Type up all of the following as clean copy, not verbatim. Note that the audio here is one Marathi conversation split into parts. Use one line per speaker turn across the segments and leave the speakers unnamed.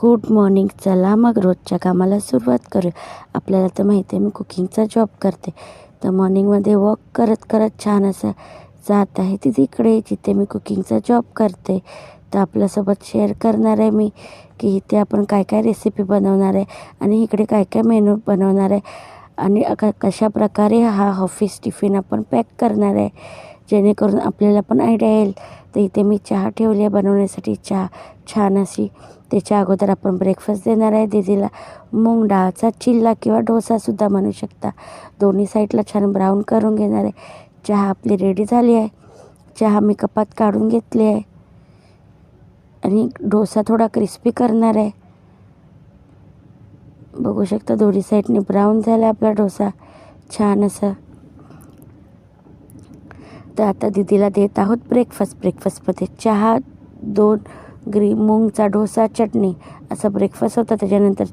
Good morning. चला मग रोजच्या कामाला सुरुवात करूया. आपल्याला तर माहिती आहे मी कुकिंगचा जॉब करते, तर मॉर्निंगमध्ये वॉक करत करत छान असं जात आहे तिकडे जिथे मी कुकिंगचा जॉब करते. तर आपल्यासोबत शेअर करणार आहे मी की इथे आपण काय काय रेसिपी बनवणार आहे आणि इकडे काय काय मेनू बनवणार आहे आणि कशा प्रकारे हा ऑफिस टिफिन आपण पॅक करणार आहे, जेणेकरून आपल्याला पण आयडिया येईल. तर इथे मी चहा ठेवली आहे बनवण्यासाठी. चहा छान अशी. त्याच्या अगोदर आपण ब्रेकफास्ट देणार आहे दीदीला. मूग डाळचा चिल्ला किंवा डोसासुद्धा म्हणू शकता. दोन्ही साईडला छान ब्राऊन करून घेणार आहे. चहा आपली रेडी झाली आहे. चहा मी कपात काढून घेतली आहे आणि डोसा थोडा क्रिस्पी करणार आहे. बघू शकता दोन्ही साईडने ब्राऊन झाला आपला डोसा छान असं. तर आता दीदीला देत आहोत ब्रेकफास्टमध्ये चहा, 2 मूगचा डोसा, चटणी असा ब्रेकफास्ट होता. त्याच्यानंतर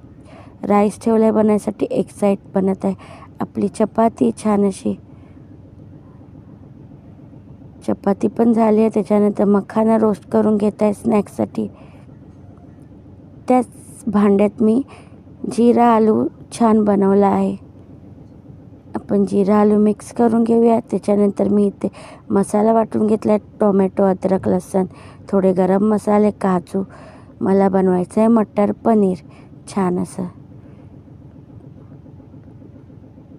राईस ठेवला आहे बनवायसाठी. एक साईड बनत आहे आपली चपाती छान अशी. चपाती पण झाली आहे. त्याच्यानंतर मखाना रोस्ट करून घेत आहे स्नॅक्ससाठी. त्याच भांड्यात मी जिरा आलू छान बनवला आहे. आपण जिरा आलू मिक्स करून घेऊया. त्याच्यानंतर मी इथे मसाला वाटून घेतला आहे. टोमॅटो, अद्रक, लसूण, थोडे गरम मसाले, काजू. मला बनवायचं आहे मटर पनीर छान असं.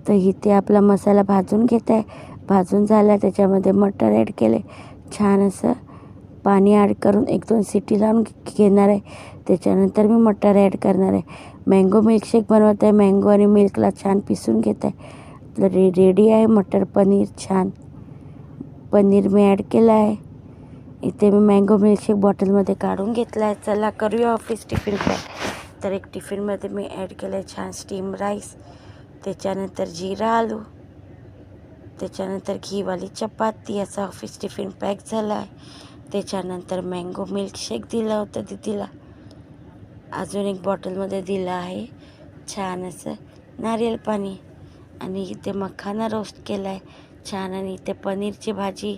तर इथे आपला मसाला भाजून घेत आहे. भाजून झाला. त्याच्यामध्ये मटर ॲड केले छान असं. पाणी ॲड करून 1-2 सिटी लावून घेणार आहे. त्याच्यानंतर मी मटर ॲड करणार आहे. मँगो मिल्कशेक बनवत आहे. मँगो आणि मिल्कला छान पिसून घेत आहे. आपलं रेडी आहे मटर पनीर छान. पनीर मी ॲड केलं आहे. इथे मी मँगो मिल्कशेक बॉटलमध्ये काढून घेतला आहे. चला करूया ऑफिस टिफिन पॅक. तर एक टिफिनमध्ये मी ॲड केलं आहे छान स्टीम राईस. त्याच्यानंतर जिरा आलू, त्याच्यानंतर घीवाली चपाती. याचा ऑफिस टिफिन पॅक झाला आहे. त्याच्यानंतर मँगो मिल्कशेक दिलं होतं दीदीला. अजून एक बॉटलमध्ये दिलं आहे छान असं नारियल पाणी. आणि इथे मखाना रोस्ट केला आहे छान. आणि इथे पनीरची भाजी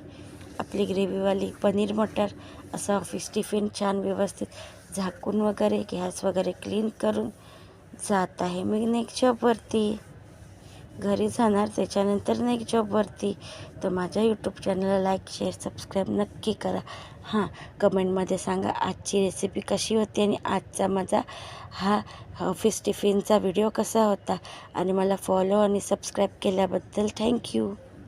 आपली ग्रेव्हीवाली पनीर मटर. असं ऑफिस टिफिन छान व्यवस्थित झाकून वगैरे गॅस वगैरे क्लीन करून जात आहे मी नेक्स्ट जॉबवरती. घरी जाणार त्याच्यानंतर नेक्स्ट जॉबवरती. तर माझ्या यूट्यूब चॅनलला लाईक, शेअर, सबस्क्राईब नक्की करा. हां, कमेंटमध्ये सांगा आजची रेसिपी कशी होती आणि आजचा माझा हा ऑफिस टिफिनचा व्हिडिओ कसा होता. आणि मला फॉलो आणि सबस्क्राईब केल्याबद्दल थँक्यू.